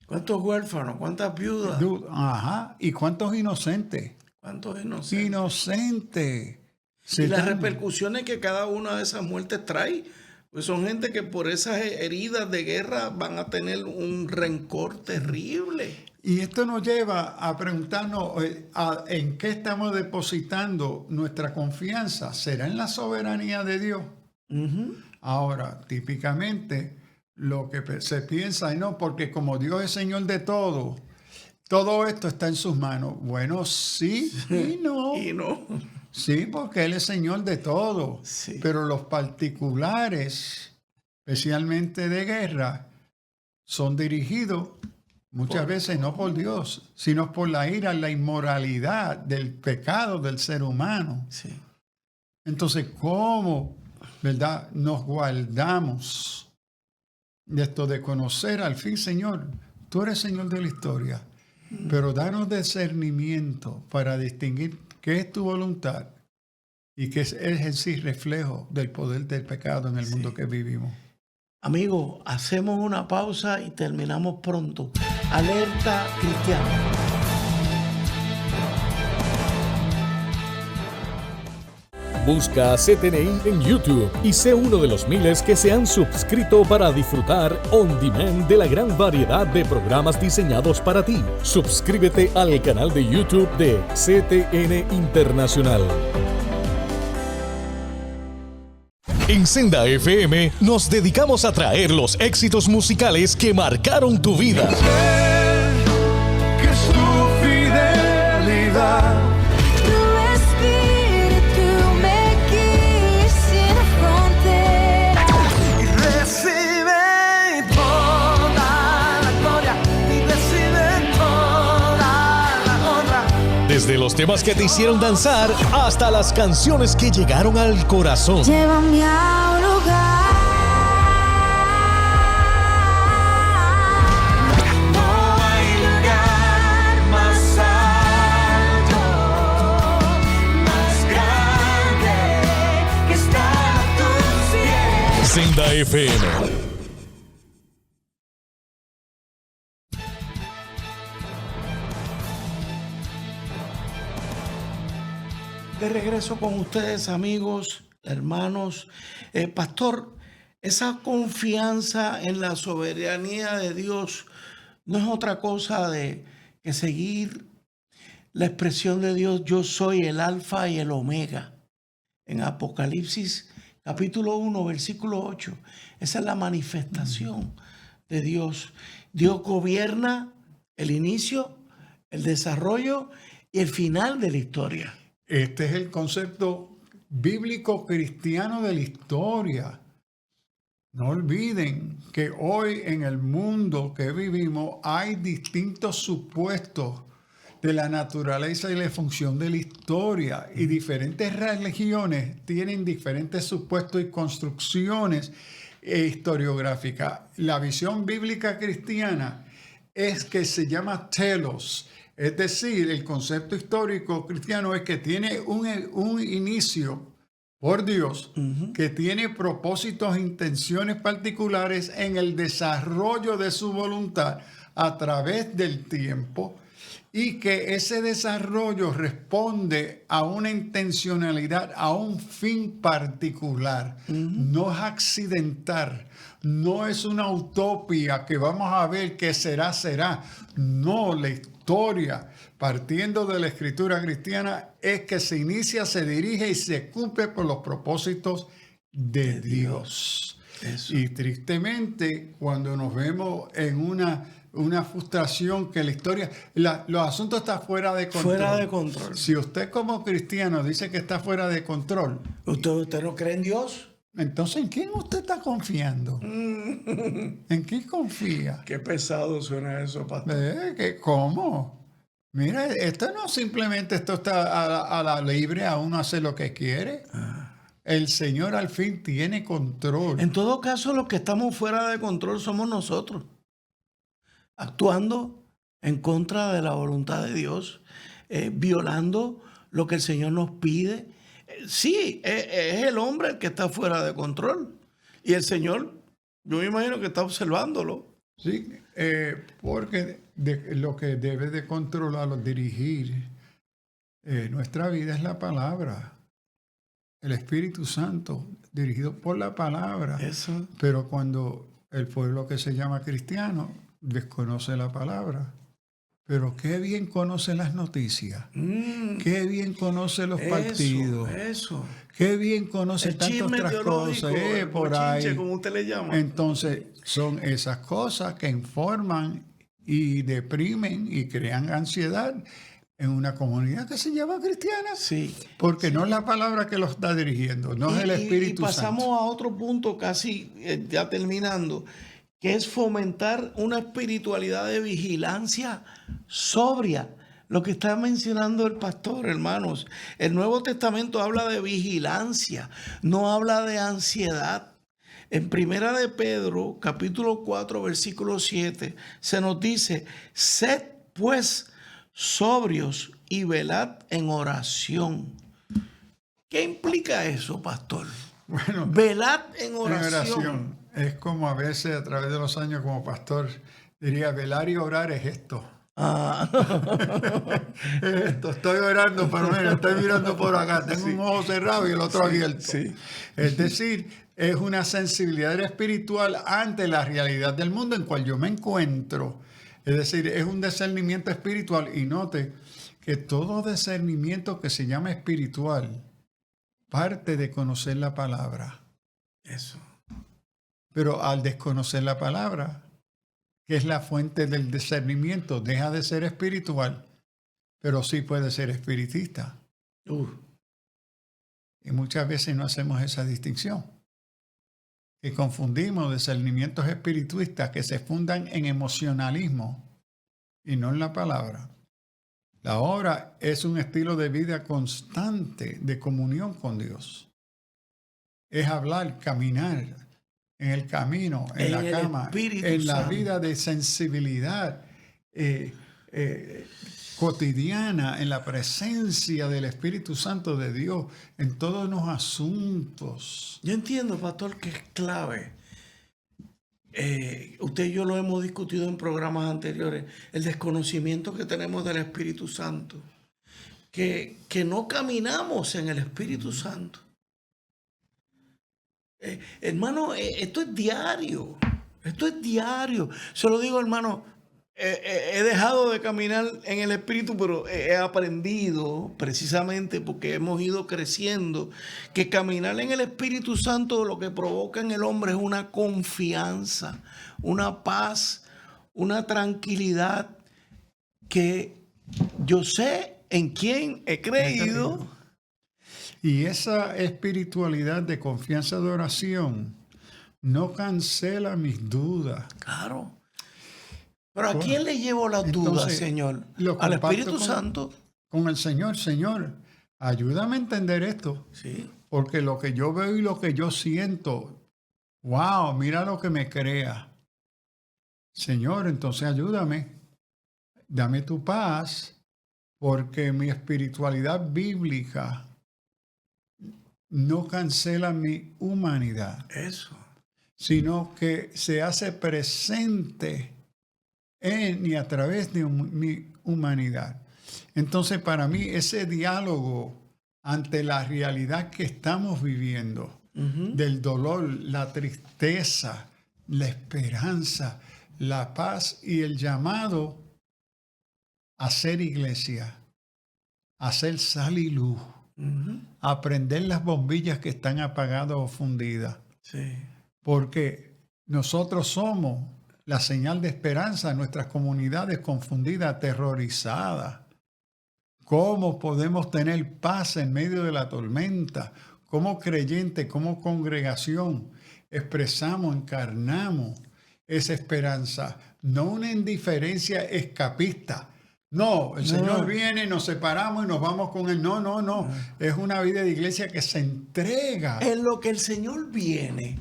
¿Cuántos huérfanos? ¿Cuántas viudas? Ajá. ¿Y cuántos inocentes? ¿Cuántos inocentes? Inocentes. Y las repercusiones que cada una de esas muertes trae, pues son gente que por esas heridas de guerra van a tener un rencor terrible. Y esto nos lleva a preguntarnos en qué estamos depositando nuestra confianza. ¿Será en la soberanía de Dios? Uh-huh. Ahora, típicamente, lo que se piensa, no, porque como Dios es Señor de todo esto está en sus manos. Bueno, sí y no. Y no. Sí, porque Él es Señor de todo. Sí. Pero los particulares, especialmente de guerra, son dirigidos muchas veces no por Dios, sino por la ira, la inmoralidad del pecado del ser humano. Sí. Entonces, ¿cómo, verdad, nos guardamos de esto de conocer al fin, Señor? Tú eres Señor de la historia, pero danos discernimiento para distinguir qué es tu voluntad y qué es en sí reflejo del poder del pecado en el mundo que vivimos. Amigos, hacemos una pausa y terminamos pronto. Alerta Cristiana. Busca CTNI en YouTube y sé uno de los miles que se han suscrito para disfrutar on demand de la gran variedad de programas diseñados para ti. Suscríbete al canal de YouTube de CTN Internacional. En Senda FM nos dedicamos a traer los éxitos musicales que marcaron tu vida. Que es tu fidelidad. Tu espíritu me guía sin fronteras. Y recibe toda la gloria y recibe toda la honra. Desde los temas que te hicieron danzar hasta las canciones que llegaron al corazón. Llévame a un lugar. No hay lugar más alto, más grande que estar a tus pies. Senda FM. De regreso con ustedes, amigos, hermanos. Pastor, esa confianza en la soberanía de Dios no es otra cosa que seguir la expresión de Dios: yo soy el alfa y el omega. En Apocalipsis capítulo 1, versículo 8. Esa es la manifestación de Dios. Dios gobierna el inicio, el desarrollo y el final de la historia. Este es el concepto bíblico cristiano de la historia. No olviden que hoy en el mundo que vivimos hay distintos supuestos de la naturaleza y la función de la historia, y diferentes religiones tienen diferentes supuestos y construcciones historiográficas. La visión bíblica cristiana es que se llama telos. Es decir, el concepto histórico cristiano es que tiene un inicio por Dios, que tiene propósitos e intenciones particulares en el desarrollo de su voluntad a través del tiempo, y que ese desarrollo responde a una intencionalidad, a un fin particular. No es accidental, no es una utopía que vamos a ver qué será, será. No, la historia, partiendo de la escritura cristiana, es que se inicia, se dirige y se cumple por los propósitos de Dios. Eso. Y tristemente, cuando nos vemos en una frustración que la historia, los asuntos están fuera de control. Fuera de control. Si usted como cristiano dice que está fuera de control, ¿Usted no cree en Dios? entonces ¿en quién usted está confiando? ¿En quién confía? Qué pesado suena eso, pastor. ¿Cómo? Mira, esto no simplemente esto está a la libre, a uno hace lo que quiere. El Señor al fin tiene control. En todo caso, los que estamos fuera de control somos nosotros, actuando en contra de la voluntad de Dios, violando lo que el Señor nos pide. Sí, es el hombre el que está fuera de control. Y el Señor, yo me imagino que está observándolo. Sí, porque lo que debe de controlar o dirigir nuestra vida es la palabra. El Espíritu Santo, dirigido por la palabra. Eso. Pero cuando el pueblo que se llama cristiano desconoce la palabra, pero qué bien conoce las noticias, qué bien conoce los partidos, Eso. qué bien conoce El tantas chisme otras teológico, cosas el por ahí. bochinche, como usted le llama. Entonces, son esas cosas que informan y deprimen y crean ansiedad en una comunidad que se llama cristiana. Sí. Porque no es la palabra que lo está dirigiendo, no es el Espíritu y pasamos Santo. a otro punto casi ya terminando, que es fomentar una espiritualidad de vigilancia sobria. Lo que está mencionando el pastor, hermanos. El Nuevo Testamento habla de vigilancia, no habla de ansiedad. En Primera de Pedro, capítulo 4, versículo 7, se nos dice: sed pues sobrios y velad en oración. ¿Qué implica eso, pastor? Bueno, Velad en en oración. oración es como a veces a través de los años como pastor diría, velar y orar es esto. Esto, estoy orando, pero mira, estoy mirando por acá, tengo un ojo cerrado y el otro abierto. sí. Es decir, es una sensibilidad espiritual ante la realidad del mundo en cual yo me encuentro. Es decir, es un discernimiento espiritual. Y note que todo discernimiento que se llama espiritual parte de conocer la palabra. Eso. Pero al desconocer la palabra, que es la fuente del discernimiento, deja de ser espiritual, pero sí puede ser espiritista. Y muchas veces no hacemos esa distinción. Que confundimos discernimientos espirituistas que se fundan en emocionalismo y no en la palabra. La obra es un estilo de vida constante de comunión con Dios. Es hablar, caminar en el camino, en la cama, en la vida de sensibilidad cotidiana, en la presencia del Espíritu Santo de Dios, en todos los asuntos. Yo entiendo, pastor, que es clave. Usted y yo lo hemos discutido en programas anteriores, el desconocimiento que tenemos del Espíritu Santo, que no caminamos en el Espíritu Santo. Hermano, esto es diario, se lo digo, hermano, he dejado de caminar en el Espíritu, pero he aprendido, precisamente porque hemos ido creciendo, que caminar en el Espíritu Santo lo que provoca en el hombre es una confianza, una paz, una tranquilidad, que yo sé en quién he creído. Y esa espiritualidad de confianza de oración no cancela mis dudas. Claro. Pero ¿a quién le llevo las dudas, Entonces, Señor? lo ¿Al comparto Espíritu Santo? Con el Señor. Señor, ayúdame a entender esto. Sí. Porque lo que yo veo y lo que yo siento, wow, mira lo que me crea. Señor, entonces ayúdame. Dame tu paz, porque mi espiritualidad bíblica no cancela mi humanidad, Eso. sino que se hace presente en y a través de mi humanidad. Entonces, para mí, ese diálogo ante la realidad que estamos viviendo, del dolor, la tristeza, la esperanza, la paz y el llamado a ser iglesia, a ser sal y luz, a prender las bombillas que están apagadas o fundidas, Sí. porque nosotros somos la señal de esperanza en nuestras comunidades confundidas, aterrorizadas. ¿Cómo podemos tener paz en medio de la tormenta? ¿Cómo creyentes, como congregación, expresamos, encarnamos esa esperanza? No una indiferencia escapista. No, el Señor viene, nos separamos y nos vamos con Él. No, no, no. Es una vida de iglesia que se entrega. En lo que el Señor viene,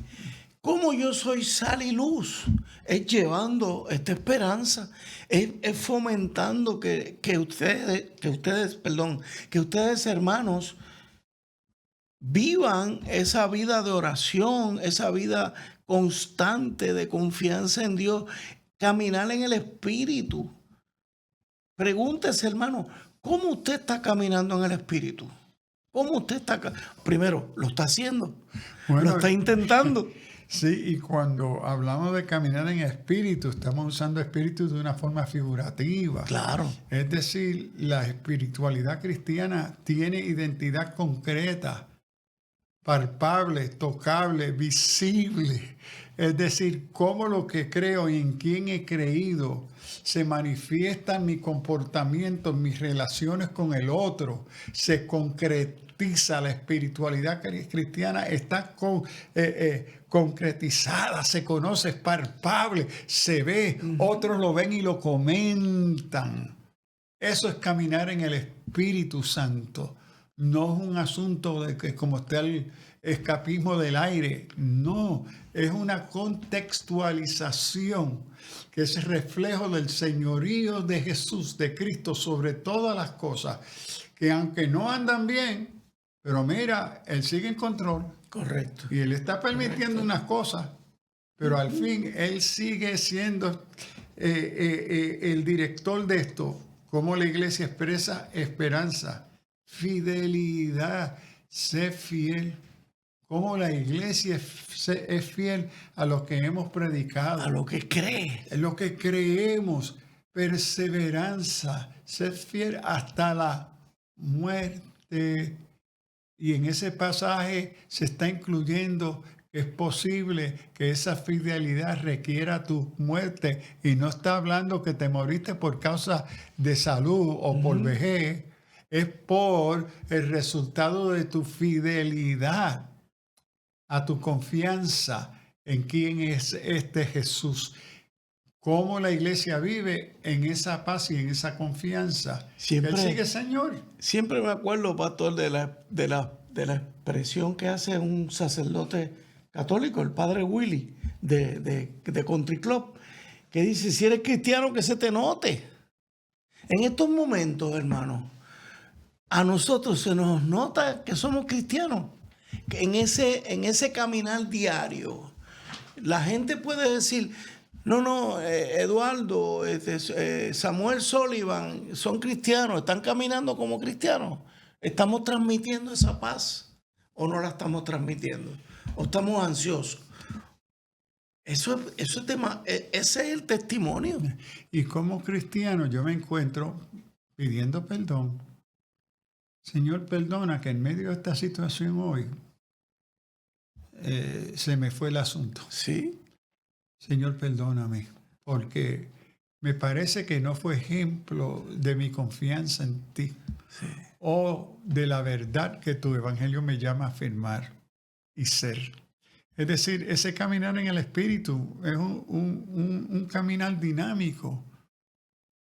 como yo soy sal y luz, es llevando esta esperanza, es fomentando que ustedes hermanos vivan esa vida de oración, esa vida constante de confianza en Dios, caminar en el Espíritu. Pregúntese, hermano, ¿cómo usted está caminando en el Espíritu? ¿Cómo usted está? Primero, ¿lo está haciendo? Bueno, ¿Lo está intentando? Sí, y cuando hablamos de caminar en espíritu, estamos usando espíritu de una forma figurativa. Claro. Es decir, la espiritualidad cristiana tiene identidad concreta, palpable, tocable, visible. Es decir, cómo lo que creo y en quién he creído se manifiesta en mi comportamiento, en mis relaciones con el otro, se concretiza. La espiritualidad cristiana está concretizada, se conoce, es palpable, se ve, otros lo ven y lo comentan. Eso es caminar en el Espíritu Santo. No es un asunto de que como está el escapismo del aire. No, es una contextualización que es reflejo del señorío de Jesús, de Cristo, sobre todas las cosas, que aunque no andan bien, pero mira, Él sigue en control. Correcto. Y Él está permitiendo unas cosas, pero al fin Él sigue siendo el director de esto. Cómo la iglesia expresa esperanza, fidelidad, sé fiel. Cómo la iglesia es fiel a lo que hemos predicado. A lo que cree. En lo que creemos, perseverancia, ser fiel hasta la muerte. Y en ese pasaje se está incluyendo que es posible que esa fidelidad requiera tu muerte. Y no está hablando que te moriste por causa de salud o por vejez. Es por el resultado de tu fidelidad a tu confianza en quién es este Jesús. Cómo la iglesia vive en esa paz y en esa confianza. Siempre, Él sigue Señor. Siempre me acuerdo, pastor, de la expresión que hace un sacerdote católico, el padre Willy, de Country Club, que dice, si eres cristiano, que se te note. En estos momentos, hermano, a nosotros se nos nota que somos cristianos. Que en ese caminar diario, la gente puede decir, no, Eduardo, Samuel Sullivan son cristianos, están caminando como cristianos. ¿Estamos transmitiendo esa paz o no la estamos transmitiendo? ¿O estamos ansiosos? Eso es tema, ese es el testimonio. Y como cristiano yo me encuentro pidiendo perdón. Señor, perdona que en medio de esta situación hoy se me fue el asunto. Sí. Señor, perdóname, porque me parece que no fue ejemplo de mi confianza en ti o de la verdad que tu evangelio me llama a afirmar y ser. Es decir, ese caminar en el Espíritu es un caminar dinámico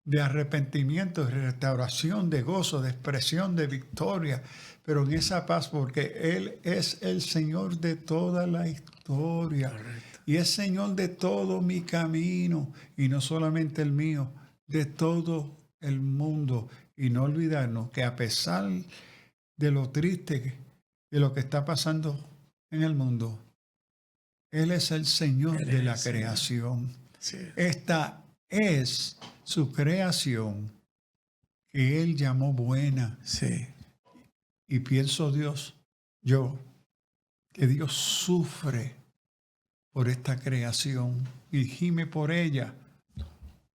de arrepentimiento, de restauración, de gozo, de expresión, de victoria, pero en esa paz, porque Él es el Señor de toda la historia. Correcto. Y es Señor de todo mi camino, y no solamente el mío, de todo el mundo. Y no olvidarnos que a pesar de lo triste de lo que está pasando en el mundo. Él es el Señor de la creación. Sí. Esta es su creación que Él llamó buena. Sí. Y pienso que Dios sufre por esta creación y gime por ella,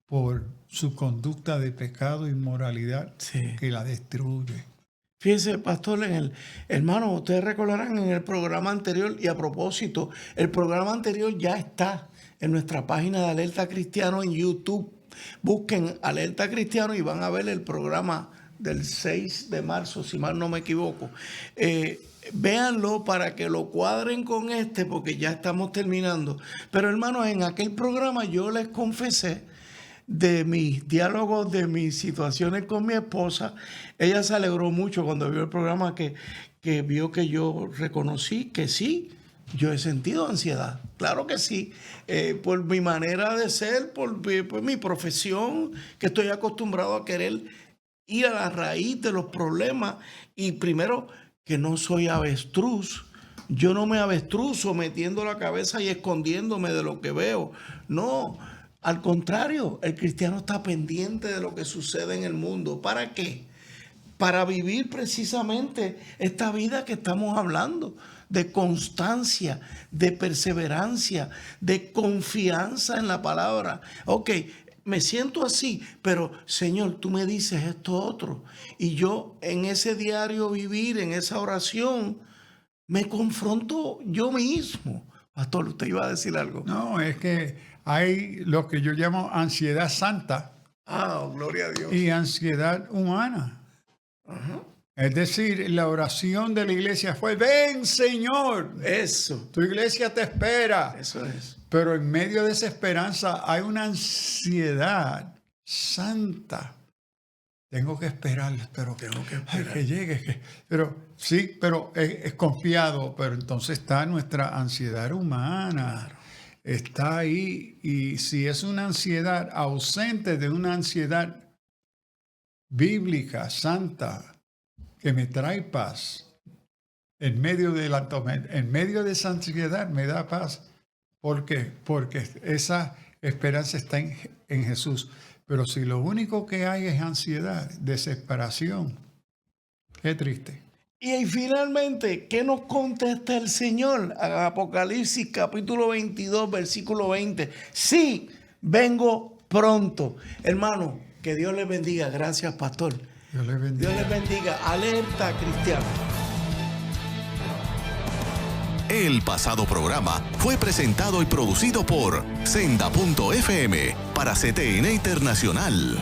por su conducta de pecado e inmoralidad Sí. que la destruye. Fíjense, pastor, hermano, ustedes recordarán en el programa anterior, y a propósito, el programa anterior ya está en nuestra página de Alerta Cristiano en YouTube. Busquen Alerta Cristiano y van a ver el programa del 6 de marzo, si mal no me equivoco. Véanlo para que lo cuadren con este, porque ya estamos terminando. Pero hermanos, en aquel programa yo les confesé de mis diálogos, de mis situaciones con mi esposa. Ella se alegró mucho cuando vio el programa, que vio que yo reconocí que sí, yo he sentido ansiedad. Claro que sí, por mi manera de ser, por mi profesión, que estoy acostumbrado a querer ir a la raíz de los problemas. Y primero, que no soy avestruz. Yo no me avestruzo metiendo la cabeza y escondiéndome de lo que veo. No, al contrario, el cristiano está pendiente de lo que sucede en el mundo. ¿Para qué? Para vivir precisamente esta vida que estamos hablando, de constancia, de perseverancia, de confianza en la palabra. Ok, me siento así, pero Señor, tú me dices esto otro. Y yo en ese diario vivir, en esa oración, me confronto yo mismo. Pastor, usted iba a decir algo. No, es que hay lo que yo llamo ansiedad santa Gloria a Dios. y ansiedad humana. Ajá. Es decir, la oración de la iglesia fue: ven, Señor, Eso, tu iglesia te espera. eso es. Pero en medio de esa esperanza hay una ansiedad santa. Tengo que esperar, pero Tengo que ay, esperar. que llegue. Pero sí, pero es confiado. Pero entonces está nuestra ansiedad humana. Claro. Está ahí. Y si es una ansiedad ausente de una ansiedad bíblica, santa, que me trae paz, en medio de esa ansiedad me da paz. ¿Por qué? Porque esa esperanza está en Jesús. Pero si lo único que hay es ansiedad, desesperación, qué triste. Y finalmente, ¿qué nos contesta el Señor? Apocalipsis capítulo 22, versículo 20. Sí, vengo pronto. Hermano, que Dios les bendiga. Gracias, pastor. Dios les bendiga. Dios les bendiga. Alerta Cristiano. El pasado programa fue presentado y producido por Senda.fm para CTN Internacional.